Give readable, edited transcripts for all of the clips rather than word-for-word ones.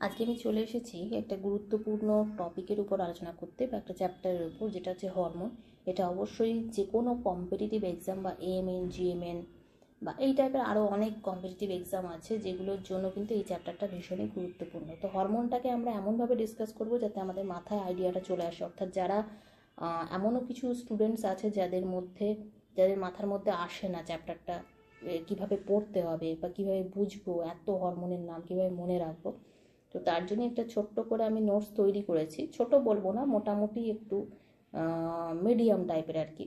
আজকে আমি চলে এসেছি একটা গুরুত্বপূর্ণ টপিকের উপর আলোচনা করতে বা একটা চ্যাপ্টারের উপর, যেটা হচ্ছে হরমোন। এটা অবশ্যই যে কোনো কম্পিটিটিভ এক্সাম বা এএমএন, জিএমএন বা এই টাইপের আরও অনেক কম্পিটিটিভ এক্সাম আছে, যেগুলোর জন্য কিন্তু এই চ্যাপ্টারটা ভীষণই গুরুত্বপূর্ণ। তো হরমোনটাকে আমরা এমনভাবে ডিসকাস করব যাতে আমাদের মাথায় আইডিয়াটা চলে আসে, অর্থাৎ যারা এমনও কিছু স্টুডেন্টস আছে যাদের মাথার মধ্যে আসে না চ্যাপ্টারটা কীভাবে পড়তে হবে বা কীভাবে বুঝবো, এত হরমোনের নাম কীভাবে মনে রাখবো। তো তার জন্য একটা ছোট্ট করে আমি নোটস তৈরি করেছি, ছোট বলবো না, মোটামুটি একটু মিডিয়াম টাইপের আর কি।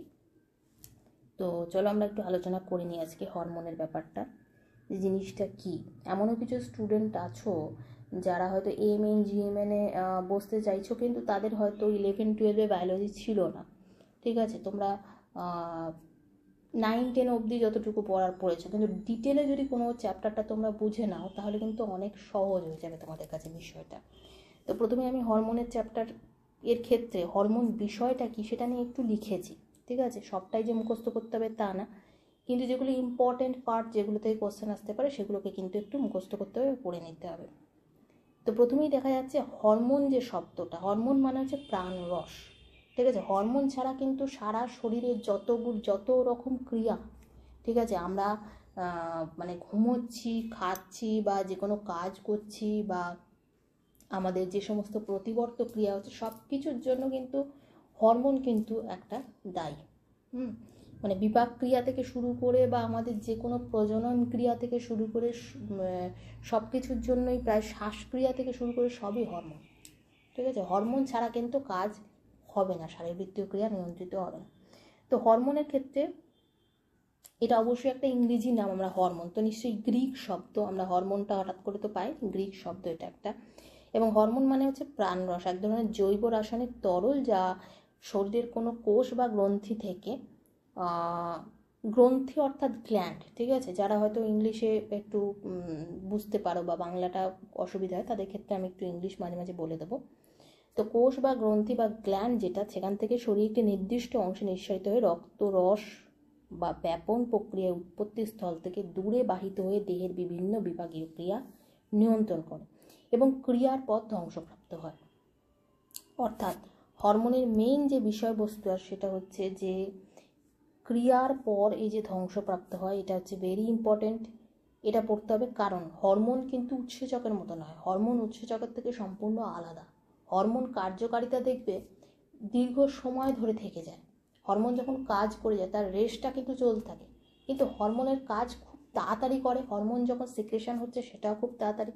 তো চলো আমরা একটু আলোচনা করে নিই আজকে হরমোনের ব্যাপারটা, যে জিনিসটা কি। এমনও কিছু স্টুডেন্ট আছো যারা হয়তো এএমএন জিএমএনে বসতে চাইছো, কিন্তু তাদের হয়তো 11-12 বায়োলজি ছিল না। ঠিক আছে, তোমরা 9-10 অবধি যতটুকু পড়েছো, কিন্তু ডিটেলে যদি কোনো চ্যাপ্টারটা তোমরা বুঝে নাও তাহলে কিন্তু অনেক সহজ হয়ে যাবে তোমাদের কাছে বিষয়টা। তো প্রথমে আমি হরমোনের চ্যাপ্টার এর ক্ষেত্রে হরমোন বিষয়টা কি সেটা নিয়ে একটু লিখেছি। ঠিক আছে, সবটাই যে মুখস্থ করতে হবে তা না, কিন্তু যেগুলো ইম্পর্টেন্ট পার্ট, যেগুলো থেকে কোশ্চেন আসতে পারে, সেগুলোকে কিন্তু একটু মুখস্থ করতে হবে, পড়ে নিতে হবে। তো প্রথমেই দেখা যাচ্ছে হরমোন যে শব্দটা, হরমোন মানে হচ্ছে প্রাণরস। ঠিক আছে, হরমোন ছাড়া কিন্তু সারা শরীরের যত রকম ক্রিয়া, ঠিক আছে, আমরা মানে ঘুমোচ্ছি, খাচ্ছি বা যে কোনো কাজ করছি বা আমাদের যে সমস্ত প্রতিবর্ত ক্রিয়া হচ্ছে, সব কিছুর জন্য কিন্তু হরমোন কিন্তু একটা দায়ী। মানে বিপাক ক্রিয়া থেকে শুরু করে বা আমাদের যে কোনো প্রজনন ক্রিয়া থেকে শুরু করে সব কিছুর জন্যই, প্রায় শ্বাসক্রিয়া থেকে শুরু করে সবই হরমোন। ঠিক আছে, হরমোন ছাড়া কিন্তু কাজ হবে না, শারীরবৃত্তীয় ক্রিয়া নিয়ন্ত্রিত হবে না। তো হরমোনের ক্ষেত্রে এটা অবশ্যই একটা ইংরেজি নাম, আমরা হরমোন তো নিশ্চয়ই গ্রিক শব্দ, আমরা হরমোনটা হঠাৎ করে তো পাই, গ্রিক শব্দ এটা একটা। এবং হরমোন মানে হচ্ছে প্রাণরস, এক ধরনের জৈব রাসায়নিক তরল, যা শরীরের কোনো কোষ বা গ্রন্থি থেকে, গ্রন্থি অর্থাৎ গ্ল্যান্ড, ঠিক আছে, যারা হয়তো ইংলিশে একটু বুঝতে পারো বা বাংলাটা অসুবিধা হয় তাদের ক্ষেত্রে আমি একটু ইংলিশ মাঝে মাঝে বলে দেবো। তো কোষ বা গ্রন্থি বা গ্ল্যান্ড যেটা, সেখান থেকে শরীরে একটি নির্দিষ্ট অংশে নিঃসারিত হয়ে রক্তরস বা ব্যাপন প্রক্রিয়ায় উৎপত্তি স্থল থেকে দূরে বাহিত হয়ে দেহের বিভিন্ন বিভাগীয় ক্রিয়া নিয়ন্ত্রণ করে এবং ক্রিয়ার পথ ধ্বংসপ্রাপ্ত হয়। অর্থাৎ হরমোনের মেইন যে বিষয়বস্তু আর সেটা হচ্ছে যে ক্রিয়ার পর এই যে ধ্বংসপ্রাপ্ত হয়, এটা হচ্ছে ভেরি ইম্পর্টেন্ট, এটা পড়তে হবে। কারণ হরমোন কিন্তু উৎসেচকের মতো নয়, হরমোন উৎসেচকের থেকে সম্পূর্ণ আলাদা। হরমোন কার্যকারিতা দেখবে দীর্ঘ সময় ধরে থেকে যায়, হরমোন যখন কাজ করে যায় তার রেস্টটা কিন্তু চলতে থাকে, কিন্তু হরমোনের কাজ খুব তাড়াতাড়ি করে। হরমোন যখন সিক্রেশন হচ্ছে সেটাও খুব তাড়াতাড়ি,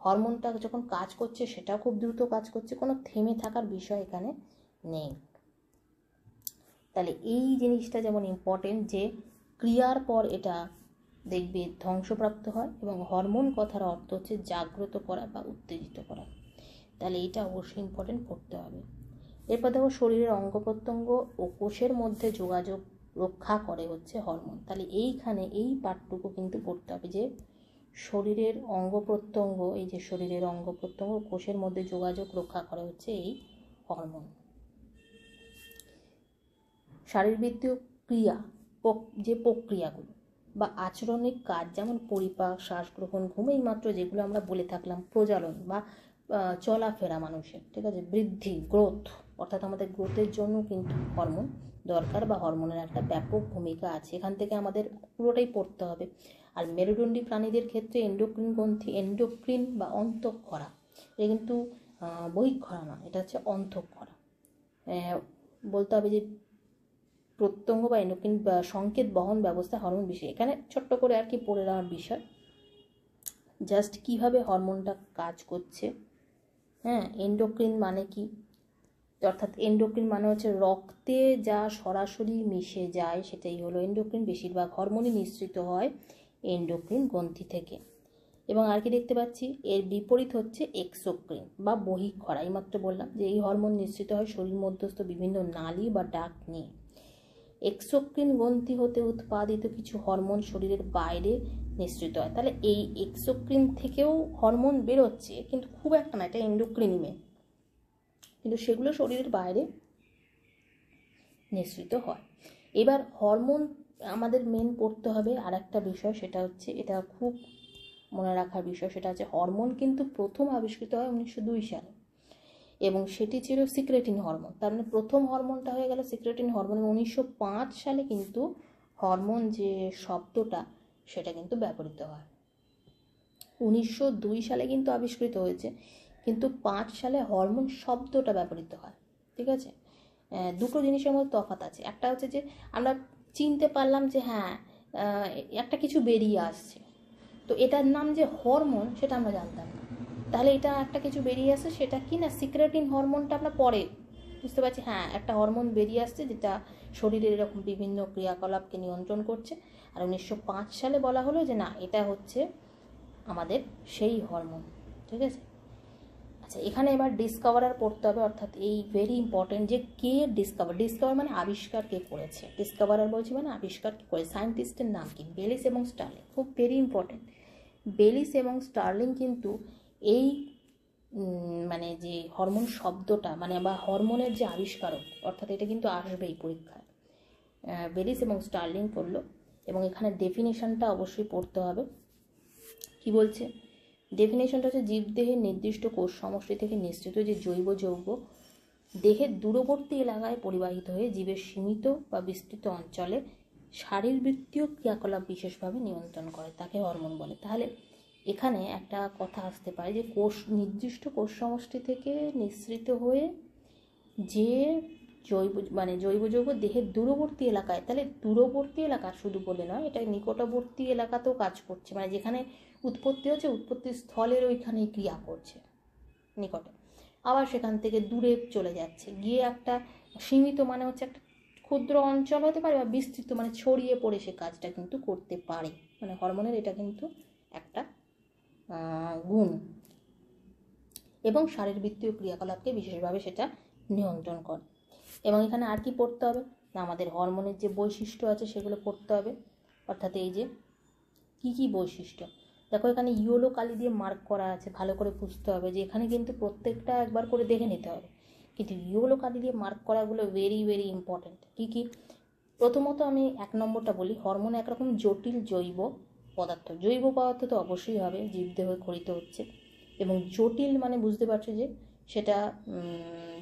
হরমোনটা যখন কাজ করছে সেটাও খুব দ্রুত কাজ করছে, কোনো থেমে থাকার বিষয় এখানে নেই। তাহলে এই জিনিসটা যেমন ইম্পর্টেন্ট, যে ক্রিয়ার পর এটা দেখবে ধ্বংসপ্রাপ্ত হয়, এবং হরমোন কথার অর্থ হচ্ছে জাগ্রত করা বা উত্তেজিত করা। তাহলে এটা অবশ্যই ইম্পর্টেন্ট, পড়তে হবে। এরপর দেখো শরীরের অঙ্গ প্রত্যঙ্গ ও কোষের মধ্যে যোগাযোগ রক্ষা করে হচ্ছে হরমোন। তাহলে এইখানে এই পার্টটুকু কিন্তু পড়তে হবে, যে শরীরের অঙ্গ প্রত্যঙ্গ, এই যে শরীরের অঙ্গ প্রত্যঙ্গ কোষের মধ্যে যোগাযোগ রক্ষা করে হচ্ছে এই হরমোন। শারীরবৃত্তীয় ক্রিয়া, যে প্রক্রিয়াগুলো বা আচরণিক কাজ, যেমন পরিপাক, শ্বাস গ্রহণ, ঘুম, এই মাত্র যেগুলো আমরা বলে থাকলাম, প্রজনন বা চলাফেরা মানুষের, ঠিক আছে, বৃদ্ধি, গ্রোথ, অর্থাৎ আমাদের গ্রোথের জন্য কিন্তু হরমোন দরকার বা হরমোনের একটা ব্যাপক ভূমিকা আছে, এখান থেকে আমাদের পুরোটাই পড়তে হবে। আর মেরুদণ্ডী প্রাণীদের ক্ষেত্রে এন্ডোক্রিন গ্রন্থি, এন্ডোক্রিন বা অন্তঃক্ষরা, এটা কিন্তু বহিঃক্ষরা না, এটা হচ্ছে অন্তঃক্ষরা। বলতে হবে যে প্রত্যঙ্গ বা এন্ডোক্রিন বা সংকেত বহন ব্যবস্থা হরমোন বিষয়, এখানে ছোট্ট করে আর কি পড়ে নেওয়ার বিষয়, জাস্ট কিভাবে হরমোনটা কাজ করছে। এন্ডোক্রিন মানে কি, অর্থাৎ এন্ডোক্রিন মানে হচ্ছে রক্তে যা সরাসরি মিশে যায় সেটাই হলো এন্ডোক্রিন। বেশিরভাগ হরমোনই নিঃসৃত হয় এন্ডোক্রিন গ্রন্থি থেকে। এবং আর কি দেখতে পাচ্ছি, এর বিপরীত হচ্ছে এক্সোক্রিন বা বহিঃক্ষরা। এইমাত্র বললাম যে এই হরমোন নিঃসৃত হয় শরীর মধ্যস্থ বিভিন্ন নালী বা ডাক্ট নিয়ে। এক্সোক্রিন গ্রন্থি হতে উৎপাদিত কিছু হরমোন শরীরের বাইরে নিঃসৃত হয়। তাহলে এই এক্সোক্রিন থেকেও হরমোন বেরোচ্ছে, কিন্তু খুব একটা না, এটা এন্ডোক্রিন কিন্তু সেগুলো শরীরের বাইরে নিঃসৃত হয়। এবার হরমোন আমাদের মেন পড়তে হবে আর একটা বিষয়, সেটা হচ্ছে এটা খুব মনে রাখার বিষয় সেটা হচ্ছে হরমোন কিন্তু প্রথম আবিষ্কৃত হয় 1902 সালে, এবং সেটি ছিল সিক্রেটিন হরমোন। তার মানে প্রথম হরমোনটা হয়ে গেল সিক্রেটিন হরমোন। 1905 সালে কিন্তু হরমোন যে শব্দটা সেটা কিন্তু ব্যবহৃত হয়। 1902 সালে কিন্তু আবিষ্কৃত হয়েছে, কিন্তু 5 সালে হরমোন শব্দটা ব্যবহৃত হয়। ঠিক আছে, দুটো জিনিসের মধ্যে তফাৎ আছে। একটা হচ্ছে যে আমরা চিনতে পারলাম যে হ্যাঁ একটা কিছু বেরিয়ে আসছে, তো এটার নাম যে হরমোন সেটা আমরা জানতাম না। তাহলে এটা একটা কিছু বেরিয়ে আসছে, সেটা কি না সিক্রেটিন হরমোনটা আমরা পরে বুঝতে পারছি, হ্যাঁ একটা হরমোন বেরিয়ে আসছে যেটা শরীরের এরকম বিভিন্ন ক্রিয়াকলাপকে নিয়ন্ত্রণ করছে। আর 1905 সালে বলা হলো যে না এটা হচ্ছে আমাদের সেই হরমোন। ঠিক আছে, আচ্ছা এখানে এবার ডিসকভারার পড়তে হবে, অর্থাৎ এই ভেরি ইম্পর্টেন্ট যে কে ডিসকভার মানে আবিষ্কার কে করেছে। ডিসকভারার বলছি মানে আবিষ্কার কে করেছে, সায়েন্টিস্টের নাম কি, বেলিস এবং স্টার্লিং। খুব ভেরি ইম্পর্টেন্ট, বেলিস এবং স্টার্লিং কিন্তু এই মানে যে হরমোন শব্দটা মানে বা হরমোনের যে আবিষ্কারক, অর্থাৎ এটা কিন্তু আসবেই পরীক্ষায়, বেলিস এবং স্টার্লিং করলো। এবং এখানে ডেফিনেশনটা অবশ্যই পড়তে হবে। কি বলছে ডেফিনেশনটা হচ্ছে জীবদেহের নির্দিষ্ট কোষ সমষ্টি থেকে নিঃসৃত যে জৈব যৌগ দেহের দূরবর্তী এলাকায় পরিবাহিত হয়ে জীবের সীমিত বা বিস্তৃত অঞ্চলে শারীরবৃত্তীয় ক্রিয়াকলাপ বিশেষভাবে নিয়ন্ত্রণ করে, তাকে হরমোন বলে। তাহলে এখানে একটা কথা আসতে পারে যে নির্দিষ্ট কোষ সমষ্টি থেকে নিঃসৃত হয়ে যে জৈব যৌগ দেহের দূরবর্তী এলাকায়, তাহলে দূরবর্তী এলাকা শুধু বলে নয়, এটা নিকটবর্তী এলাকাতেও কাজ করছে, মানে যেখানে উৎপত্তি হচ্ছে উৎপত্তি স্থলের ওইখানে ক্রিয়া করছে নিকটে, আবার সেখান থেকে দূরে চলে যাচ্ছে গিয়ে একটা সীমিত মানে হচ্ছে একটা ক্ষুদ্র অঞ্চল হতে পারে, বা বিস্তৃত মানে ছড়িয়ে পড়ে সে কাজটা কিন্তু করতে পারে। মানে হরমোনের এটা কিন্তু একটা গুণ, এবং শারীরবৃত্তীয় ক্রিয়াকলাপকে বিশেষভাবে সেটা নিয়ন্ত্রণ করে। এবং এখানে আর কি পড়তে হবে না, আমাদের হরমোনের যে বৈশিষ্ট্য আছে সেগুলো পড়তে হবে। অর্থাৎ এই যে কি বৈশিষ্ট্য, দেখো এখানে ইয়েলো কালি দিয়ে মার্ক করা আছে, ভালো করে বুঝতে হবে যে এখানে কিন্তু প্রত্যেকটা একবার করে দেখে নিতে হবে, কিন্তু ইয়েলো কালি দিয়ে মার্ক করাগুলো ভেরি ভেরি ইম্পর্ট্যান্ট। কি প্রথমত আমি 1 নম্বরটা বলি, হরমোন একরকম জটিল জৈব পদার্থ। জৈব পদার্থ তো অবশ্যই হবে, জীবদেহে খরিত হচ্ছে, এবং জটিল মানে বুঝতে পারছো যে সেটা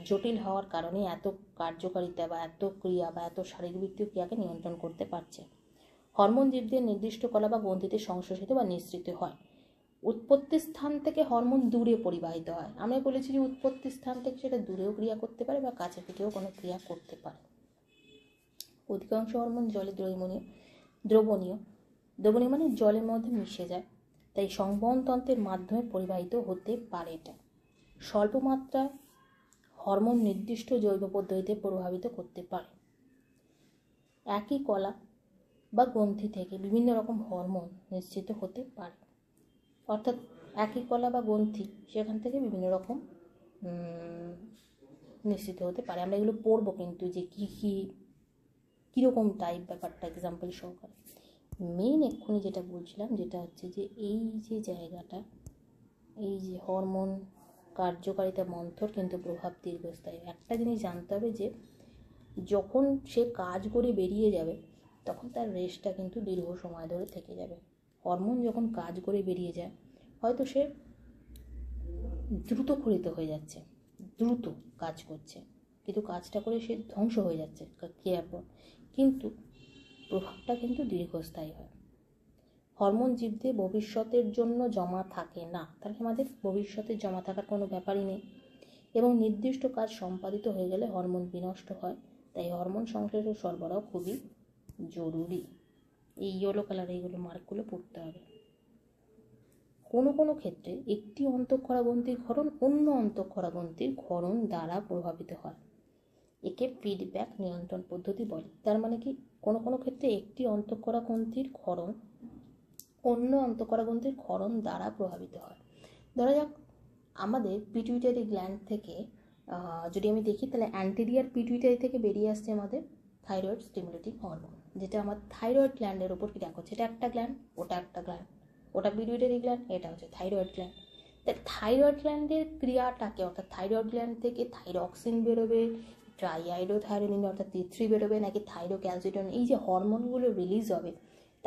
জটিল হওয়ার কারণে এত কার্যকারিতা বা এত ক্রিয়া বা এত শারীরবৃত্তীয় ক্রিয়াকে নিয়ন্ত্রণ করতে পারছে। হরমোন জীবদের নির্দিষ্ট কলা বা গ্রন্থিতে সংশ্লেষিত বা নিঃসৃত হয়। উৎপত্তি স্থান থেকে হরমোন দূরে পরিবাহিত হয়। আমরা বলেছি যে উৎপত্তি স্থান থেকে সেটা দূরেও ক্রিয়া করতে পারে বা কাছে থেকেও কোনো ক্রিয়া করতে পারে। অধিকাংশ হরমোন জলে দ্রবণীয় মানে জলের মধ্যে মিশে যায়, তাই সংবহনতন্ত্রের মাধ্যমে পরিবাহিত হতে পারে। এটা স্বল্প মাত্রায় হরমোন নির্দিষ্ট জৈব পদ্ধতিতে প্রভাবিত করতে পারে। একই কলা বা গ্রন্থি থেকে বিভিন্ন রকম হরমোন নিঃসৃত হতে পারে, অর্থাৎ একই কলা বা গ্রন্থি সেখান থেকে বিভিন্ন রকম নিঃসৃত হতে পারে। আমরা এগুলো পড়বো কিন্তু যে কীরকম টাইপ ব্যাপারটা এক্সাম্পল সহকারে। মেইন এক্ষুনি যেটা বলছিলাম যেটা হচ্ছে যে এই যে জায়গাটা, এই যে হরমোন কার্যকারিতা মন্থর কিন্তু প্রভাব দীর্ঘস্থায়ী। একটা জিনিস জানতে হবে যে যখন সে কাজ করে বেরিয়ে যাবে তখন তার রেস্টটা কিন্তু দীর্ঘ সময় ধরে থেকে যাবে। হরমোন যখন কাজ করে বেরিয়ে যায় হয়তো সে দ্রুত খরিত হয়ে যাচ্ছে, দ্রুত কাজ করছে, কিন্তু কাজটা করে সে ধ্বংস হয়ে যাচ্ছে ক্রিয়ার পর, কিন্তু প্রভাবটা কিন্তু দীর্ঘস্থায়ী হয়। হরমোন জীবদের ভবিষ্যতের জন্য জমা থাকে না, তাহলে আমাদের ভবিষ্যতে জমা থাকার কোনো ব্যাপারই নেই, এবং নির্দিষ্ট কাজ সম্পাদিত হয়ে গেলে হরমোন বিনষ্ট হয়। তাই হরমোন সংশ্লেষ ও সরবরাহ খুবই জরুরি। এই ইয়েলো কালার এইগুলো মার্কগুলো পড়তে হবে। কোনো ক্ষেত্রে একটি অন্তঃক্ষরা গ্রন্থির ক্ষরণ অন্য অন্তঃক্ষরা গ্রন্থির ক্ষরণ দ্বারা প্রভাবিত হয়, একে ফিডব্যাক নিয়ন্ত্রণ পদ্ধতি বলে। তার মানে কি কোনো ক্ষেত্রে একটি অন্তঃক্ষরা গ্রন্থির ক্ষরণ অন্য অন্তঃক্ষরা গ্রন্থির ক্ষরণ দ্বারা প্রভাবিত হয়। ধরা যাক আমাদের পিটুইটারি গ্ল্যান্ড থেকে যদি আমি দেখি তাহলে অ্যান্টেরিয়ার পিটুইটারি থেকে বেরিয়ে আসছে আমাদের থাইরয়েড স্টিমুলেটিং হরমোন, যেটা আমার থাইরয়েড গ্ল্যান্ডের ওপর ক্রিয়া করছে। এটা একটা গ্ল্যান্ড, ওটা একটা গ্ল্যান্ড, ওটা পিটুইটারি গ্ল্যান্ড, এটা হচ্ছে থাইরয়েড গ্ল্যান্ড। তাই থাইরয়েড গ্ল্যান্ডের ক্রিয়াটাকে, অর্থাৎ থাইরয়েড গ্ল্যান্ড থেকে থাইরক্সিন বেরোবে, ট্রাইআইডোথাইরোনিন অর্থাৎ T3 বেরোবে, নাকি থাইরোক্যালসিটন, এই যে হরমোনগুলো রিলিজ হবে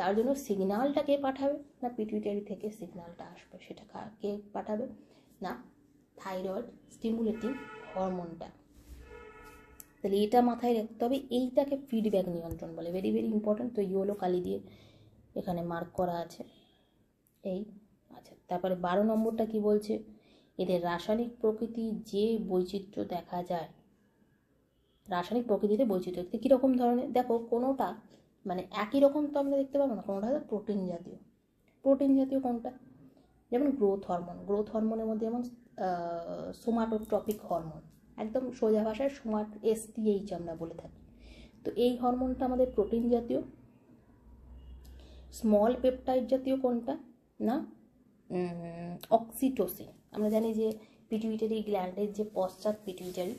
তার জন্য সিগন্যালটা কে পাঠাবে না পিটুইটারি থেকে সিগন্যালটা আসবে, সেটা কে পাঠাবে না থাইরয়েড স্টিমুলেটিং হরমোনটা। তাহলে এটা মাথায় রাখতে হবে, এইটাকে ফিডব্যাক নিয়ন্ত্রণ বলে, ভেরি ভেরি ইম্পর্টেন্ট। তো ইয়েলো কালি দিয়ে এখানে মার্ক করা আছে এই। আচ্ছা, তারপরে 12 নম্বরটা কি বলছে, এদের রাসায়নিক প্রকৃতি যে বৈচিত্র্য দেখা যায়, রাসায়নিক প্রকৃতিতে বৈচিত্র্য কীরকম ধরনের, দেখো কোনোটা মানে একই রকম তো আমরা দেখতে পাবো না, কোনোটা হয়তো প্রোটিন জাতীয়। প্রোটিন জাতীয় কোনটা, যেমন গ্রোথ হরমোন, গ্রোথ হরমোনের মধ্যে যেমন সোমাটোট্রপিক হরমোন, একদম সোজা ভাষায় STH আমরা বলে থাকি। তো এই হরমোনটা আমাদের প্রোটিন জাতীয়। স্মল পেপটাইড জাতীয় কোনটা না অক্সিটোসিন। আমরা জানি যে পিটুইটারি গ্ল্যান্ডের যে পশ্চাৎ পিটুইটারি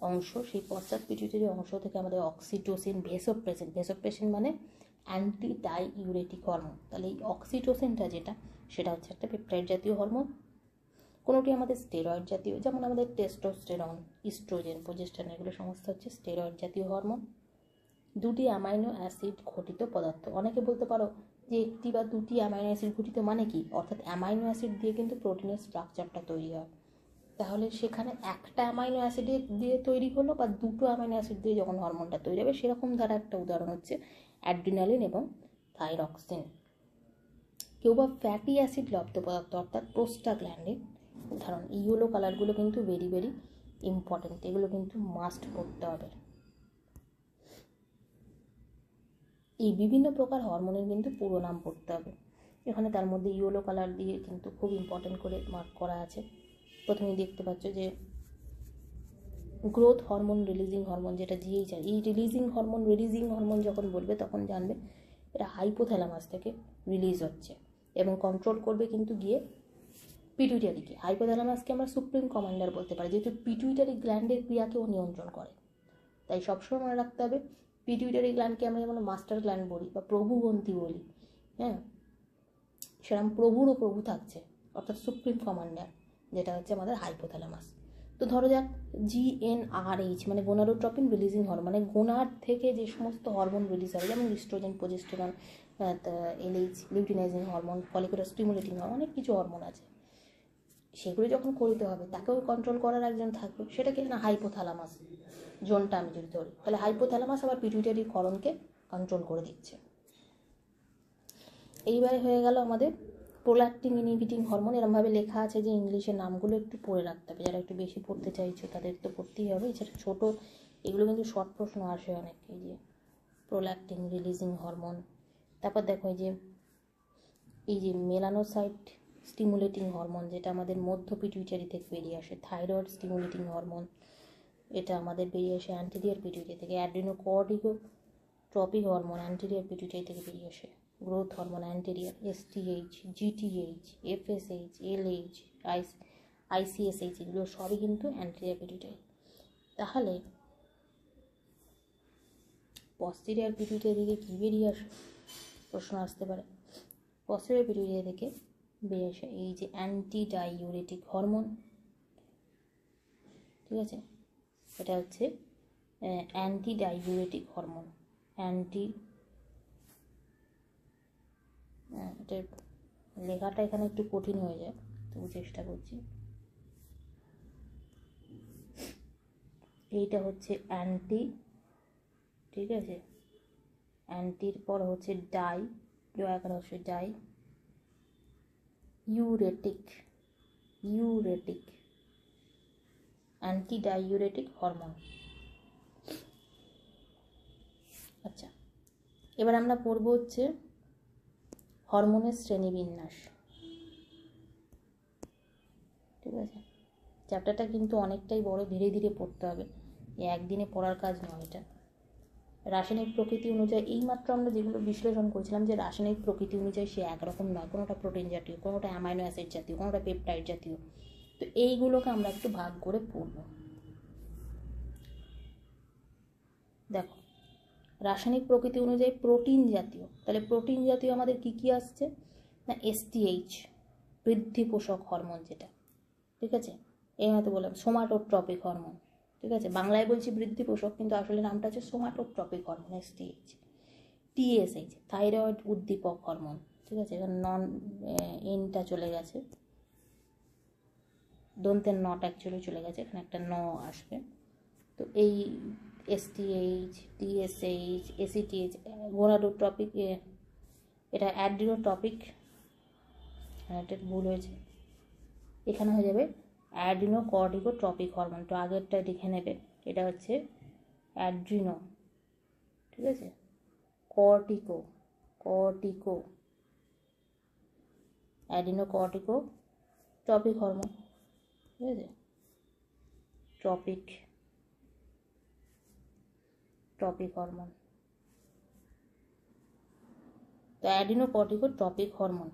অংশ, সেই পশ্চাৎ পিটুইটারি অংশ থেকে আমাদের অক্সিটোসিন, ভেসোপ্রেসিন মানে অ্যান্টি ডাইইউরেটিক হরমোন। তাহলে এই অক্সিটোসিনটা যেটা, সেটা হচ্ছে একটা পেপটাইড জাতীয় হরমোন। কোনোটি আমাদের স্টেরয়েড জাতীয়, যেমন আমাদের টেস্টোস্টেরন, ইস্ট্রোজেন, প্রোজেস্টেরন, এগুলো সমস্ত হচ্ছে স্টেরয়েড জাতীয় হরমোন। দুটি অ্যামাইনো অ্যাসিড ঘটিত পদার্থ। অনেকে বলতে পারো যে একটি বা দুটি অ্যামাইনো অ্যাসিড ঘটিত মানে কি, অর্থাৎ অ্যামাইনো অ্যাসিড দিয়ে কিন্তু প্রোটিনের স্ট্রাকচারটা তৈরি হয়। তাহলে সেখানে একটা অ্যামাইনো অ্যাসিড দিয়ে তৈরি হলো বা দুটো অ্যামাইনো অ্যাসিড দিয়ে যখন হরমোনটা তৈরি হবে, সেরকম দ্বারা একটা উদাহরণ হচ্ছে অ্যাড্রিনালিন এবং থাইরক্সিন। কেউ বা ফ্যাটি অ্যাসিড লব্ধ পদার্থ অর্থাৎ প্রোস্টাগ্ল্যান্ডিন উদাহরণ। ইয়েলো কালারগুলো কিন্তু ভেরি ভেরি ইম্পর্টেন্ট, এগুলো কিন্তু মাস্ট পড়তে হবে। এই বিভিন্ন প্রকার হরমোনের কিন্তু পুরো নাম পড়তে হবে এখানে, তার মধ্যে ইয়েলো কালার দিয়ে কিন্তু খুব ইম্পর্টেন্ট করে মার্ক করা আছে। প্রথমেই দেখতে পাচ্ছ যে গ্রোথ হরমোন, রিলিজিং হরমোন, যেটা GH। এই রিলিজিং হরমোন যখন বলবে তখন জানবে এটা হাইপোথ্যালামাস থেকে রিলিজ হচ্ছে এবং কন্ট্রোল করবে কিন্তু গিয়ে পিটুইটারিকে। হাইপোথ্যালামাসকে আমরা সুপ্রিম কমান্ডার বলতে পারি, যেহেতু পিটুইটারি গ্ল্যান্ডের ক্রিয়াকেও নিয়ন্ত্রণ করে। তাই সবসময় মনে রাখতে হবে পিটুইটারি গ্ল্যান্ডকে আমরা যেমন মাস্টার গ্ল্যান্ড বলি বা প্রভুবন্তী বলি, হ্যাঁ, সেরকম প্রভুরও প্রভু থাকছে, অর্থাৎ সুপ্রিম কমান্ডার, যেটা হচ্ছে আমাদের হাইপোথ্যালামাস। তো ধরো যাক GnRH মানে গোনাডোট্রপিন রিলিজিং হরমোন, মানে গোনার থেকে যে সমস্ত হরমোন রিলিজ হয়, যেমন oestrogen, progesterone, LH, luteinising hormone, follicular stimulating hormone, অনেক কিছু হরমোন আছে। সেগুলো যখন করতে হবে তাকেও কন্ট্রোল করার একজন থাকবে, সেটাকে না হাইপোথ্যালামাস জোনটা আমি যদি ধরি, তাহলে হাইপোথ্যালামাস আবার পিটুইটারি ক্ষরণকে কন্ট্রোল করে দিচ্ছে। এইবারে হয়ে গেল আমাদের প্রোল্যাক্টিন ইনহিবিটিং হরমোন। এরমভাবে লেখা আছে যে ইংলিশের নামগুলো একটু পড়ে রাখতে হবে, যারা একটু বেশি পড়তে চাইছো তাদের তো পড়তেই হবে। এছাড়া ছোটো এগুলো কিন্তু শর্ট প্রশ্ন আসে অনেক, এই যে প্রোল্যাক্টিন রিলিজিং হরমোন। তারপর দেখো এই যে মেলানোসাইট স্টিমুলেটিং হরমোন, যেটা আমাদের মধ্য পিটুইটারি থেকে বেরিয়ে আসে। থাইরয়েড স্টিমুলেটিং হরমোন, এটা আমাদের বেরিয়ে আসে অ্যান্টেরিয়র পিটুইটারি থেকে। অ্যাড্রিনোকর্টিকোট্রপিক হরমোন অ্যান্টেরিয়র পিটুইটারি থেকে বেরিয়ে আসে। Growth hormone anterior, STH, GTH, FSH, LH, ICSH, এগুলো সবই কিন্তু অ্যান্টেরিয়র পিটুইটারি। তাহলে পস্টেরিয়র পিটুইটারি থেকে কী বেরিয়ে আসে প্রশ্ন আসতে পারে। পস্টেরিয়র পিটুইটারি থেকে বেরিয়ে আসে এই যে অ্যান্টি ডাইউরেটিক হরমোন, ঠিক আছে, এটা হচ্ছে অ্যান্টি ডাইউরেটিক হরমোন। এটা লেখাটা এখানে একটু কঠিন হয়ে যায়, তবু চেষ্টা করছি। এইটা হচ্ছে অ্যান্টি, ঠিক আছে, অ্যান্টির পর হচ্ছে এখানে হচ্ছে ইউরেটিক অ্যান্টি ডাইউরেটিক হরমোন। আচ্ছা, এবার আমরা পড়ব হচ্ছে হরমোনের শ্রেণীবিন্যাস, ঠিক আছে। চ্যাপ্টারটা কিন্তু অনেকটাই বড়, ধীরে ধীরে পড়তে হবে, একদিনে পড়ার কাজ নয় এটা। রাসায়নিক প্রকৃতি অনুযায়ী এইমাত্র আমরা যেগুলো বিশ্লেষণ করেছিলাম যে রাসায়নিক প্রকৃতি অনুযায়ী সে একরকম নয়, কোনোটা প্রোটিন জাতীয়, কোনোটা অ্যামাইনো অ্যাসিড জাতীয়, কোনোটা পেপটাইড জাতীয়। তো এইগুলোকে আমরা একটু ভাগ করে পড়ব। দেখো, রাসায়নিক প্রকৃতি অনুযায়ী প্রোটিন জাতীয়, তাহলে প্রোটিন জাতীয় আমাদের কি কি আসছে না STH, বৃদ্ধি পোষক হরমোন যেটা, ঠিক আছে। এই হয়তো বললাম সোমাটোট্রপিক হরমোন, ঠিক আছে, বাংলায় বলছি বৃদ্ধি পোষক, কিন্তু আসলে নামটা হচ্ছে somatotropic hormone STH। TSH thyroid উদ্দীপক হরমোন, ঠিক আছে। এখানে নন এনটা চলে গেছে, দন্তের নট অ্যাকচুয়ালি চলে গেছে, এখানে একটা ন আসবে। তো এই STH, TSH, ACTH গোনাডোট্রপিক, এটা অ্যাড্রিনোট্রপিক, এটা ভুল হয়েছে, এখানে হয়ে যাবে অ্যাড্রিনোকর্টিকোট্রপিক হরমোন। তো আগেরটা লিখে নেবে, এটা হচ্ছে অ্যাড্রিনো, ঠিক আছে, কর্টিকো অ্যাডিনোকর্টিকোট্রপিক হরমোন, ঠিক আছে, ট্রপিক হরমোন। তো অ্যাডিনোকর্টিকোট্রপিক হরমোন,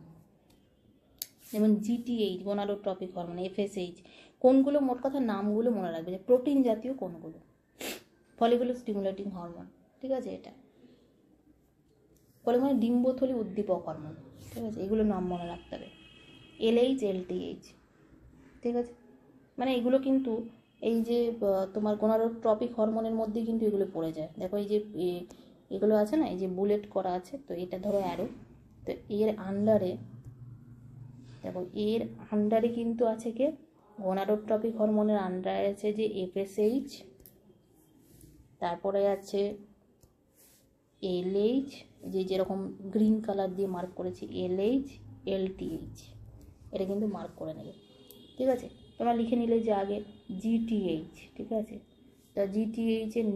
যেমন GTH গোনাডোট্রপিক হরমোন, FSH কোনগুলো, মোট কথা নামগুলো মনে রাখবে, যে প্রোটিন জাতীয় কোনগুলো, ফলিকুলার স্টিমুলেটিং হরমোন, ঠিক আছে। এটা ফলে ডিম্বথলি উদ্দীপক হরমোন, ঠিক আছে, এগুলো নাম মনে রাখতে হবে। LH, LTH, ঠিক আছে। মানে এগুলো কিন্তু এই যে তোমার গোনাডোট্রপিক হরমোনের মধ্যে কিন্তু এগুলো পড়ে যায়। দেখো এই যে এগুলো আছে না, এই যে বুলেট করা আছে, তো এটা ধরো অ্যারো, তো এর আন্ডারে দেখো, এর আন্ডারে কিন্তু আছে কে, গোনাডোট্রপিক হরমোনের আন্ডারে আছে যে FSH, তারপরে আছে LH, যে যেরকম গ্রিন কালার দিয়ে মার্ক করেছি, LH, LTH, এটা কিন্তু মার্ক করে নেবে, ঠিক আছে। তোমরা লিখে নিলে যে আগে GTH, ঠিক আছে। তা GTH এর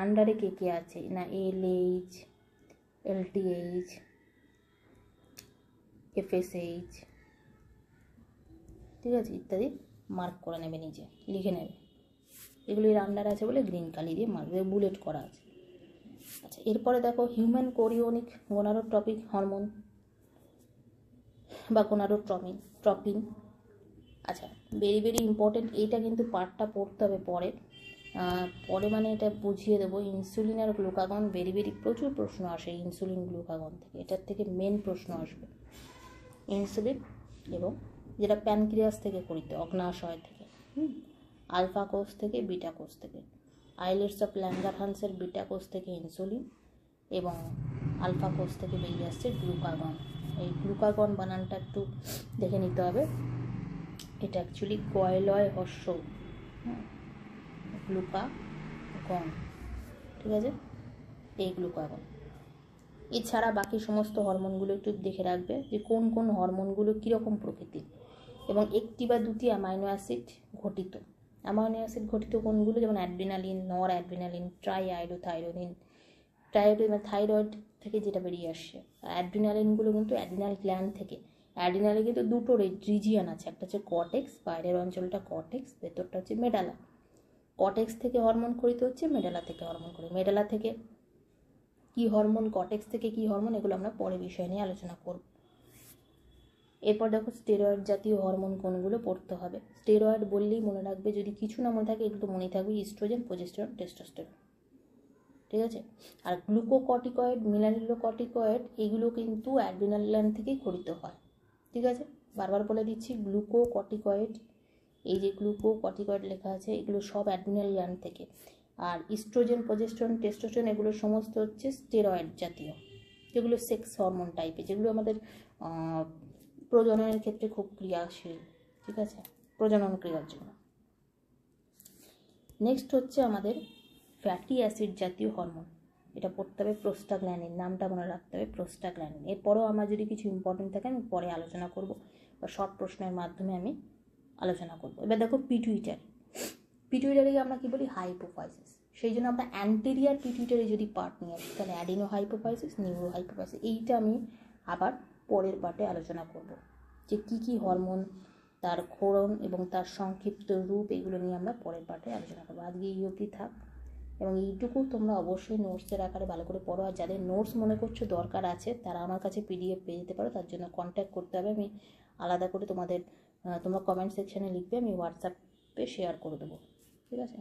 আন্ডারে কে কে আছে না, LH, LTH, FSH, ঠিক আছে, ইত্যাদি মার্ক করে নেবে, নিচে লিখে নেবে। এগুলো এর আন্ডারে আছে বলে গ্রিন কালি দিয়ে মার্ক দিয়ে বুলেট করা আছে। আচ্ছা, এরপরে দেখো হিউম্যান কোরিওনিক গোনাডোট্রপিক হরমোন বা গোনাডোট্রপিন। আচ্ছা, ভেরি ভেরি ইম্পর্টেন্ট, এইটা কিন্তু পার্টটা পড়তে হবে পরে, মানে এটা বুঝিয়ে দেবো। ইনসুলিন আর গ্লুকাগন ভেরি ভেরি প্রচুর প্রশ্ন আসে ইনসুলিন গ্লুকাগন থেকে, এটার থেকে মেন প্রশ্ন আসবে ইনসুলিন, এবং যেটা প্যানক্রিয়াস থেকে করিতে, অগ্নাশয় থেকে, আলফা কোষ থেকে, বিটা কোষ থেকে, আইলেটস অফ ল্যাঙ্গারহান্সের বিটা কোষ থেকে ইনসুলিন, এবং আলফা কোষ থেকে বেরিয়ে আসছে গ্লুকাগন। এই গ্লুকাগন বানানটা একটু দেখে নিতে হবে, এটা অ্যাকচুয়ালি গয়লয় হর্ষ, গ্লুকাগন, ঠিক আছে, এই গ্লুকাগন। এছাড়া বাকি সমস্ত হরমোনগুলো একটু দেখে রাখবে, যে কোন কোন হরমোনগুলো কীরকম প্রকৃতির, এবং একটি বা দুটি অ্যামাইনো অ্যাসিড ঘটিত। অ্যামাইনো অ্যাসিড ঘটিত কোনগুলো, যেমন অ্যাড্রিনালিন, নর অ্যাড্রিনালিন, ট্রাইআইডোথাইরোডিন, থাইরয়েড থেকে যেটা বেরিয়ে আসছে। অ্যাড্রিনালিনগুলো কিন্তু অ্যাড্রিনাল গ্ল্যান্ড থেকে। অ্যাড্রিনালে কিন্তু দুটো রিজিয়ান আছে, একটা হচ্ছে কর্টেক্স, বাইরের অঞ্চলটা কর্টেক্স, ভেতরটা হচ্ছে মেডালা। কর্টেক্স থেকে হরমোন খরিত হচ্ছে, মেডালা থেকে হরমোন খরিত। মেডালা থেকে কি হরমোন, কর্টেক্স থেকে কি হরমোন, এগুলো আমরা পরে বিষয় নিয়ে আলোচনা করব। এরপর দেখো স্টেরয়েড জাতীয় হরমোন কোনগুলো পড়তে হবে। স্টেরয়েড বললেই মনে রাখবে, যদি কিছু না মনে থাকে এগুলো তো মনেই থাকবে, ইস্ট্রোজেন, প্রোজেস্টেরন, টেস্টোস্টেরন, ঠিক আছে। আর গ্লুকোকর্টিকয়েড, মিনারেলোকর্টিকয়েড, এগুলো কিন্তু অ্যাড্রিনাল গ্ল্যান্ড থেকেই খরিত হয়, ঠিক আছে। বারবার বলে দিচ্ছি, গ্লুকোকর্টিকয়েড, এই যে গ্লুকোকর্টিকয়েড লেখা আছে, এগুলো সব অ্যাড্রিনাল গ্ল্যান্ড থেকে। আর ইস্ট্রোজেন, প্রোজেস্টেরন, টেস্টোস্টেরন, এগুলো সমস্ত হচ্ছে স্টেরয়েড জাতীয়, যেগুলো সেক্স হরমোন টাইপের, যেগুলো আমাদের প্রজননের ক্ষেত্রে খুব ক্রিয়াশীল, ঠিক আছে, প্রজনন ক্রিয়ার জন্য। নেক্সট হচ্ছে আমাদের ফ্যাটি অ্যাসিড জাতীয় হরমোন, এটা পড়তে হবে প্রোস্টাগ্ল্যান্ডিন, নামটা মনে রাখতে হবে প্রোস্টাগ্ল্যান্ডিন। এরপরেও আমার যদি কিছু ইম্পর্টেন্ট থাকে আমি পরে আলোচনা করব, বা শর্ট প্রশ্নের মাধ্যমে আমি আলোচনা করব। এবার দেখো পিটুইটারিকে আমরা কী বলি, হাইপোফাইসিস। সেই জন্য আমরা অ্যান্টেরিয়ার পিটুইটারি যদি পার্ট নিয়ে আসি, তাহলে অ্যাডিনো হাইপোফাইসিস, নিউরো হাইপোফাইসিস, এইটা আমি আবার পরের পার্টে আলোচনা করব, যে কী কী হরমোন, তার ক্ষরণ এবং তার সংক্ষিপ্ত রূপ, এগুলো নিয়ে আমরা পরের পার্টে আলোচনা করবো। আজকে এই অবধি থাক, এবং এইটুকু তোমরা অবশ্যই নোটসের আকারে ভালো করে পড়ো। আর যাদের নোটস মনে করছো দরকার আছে, তারা আমার কাছে PDF পেয়ে যেতে পারো, তার জন্য কন্ট্যাক্ট করতে হবে। আমি আলাদা করে তোমরা কমেন্ট সেকশানে লিখবে, আমি হোয়াটসঅ্যাপে শেয়ার করে দেবো, ঠিক আছে।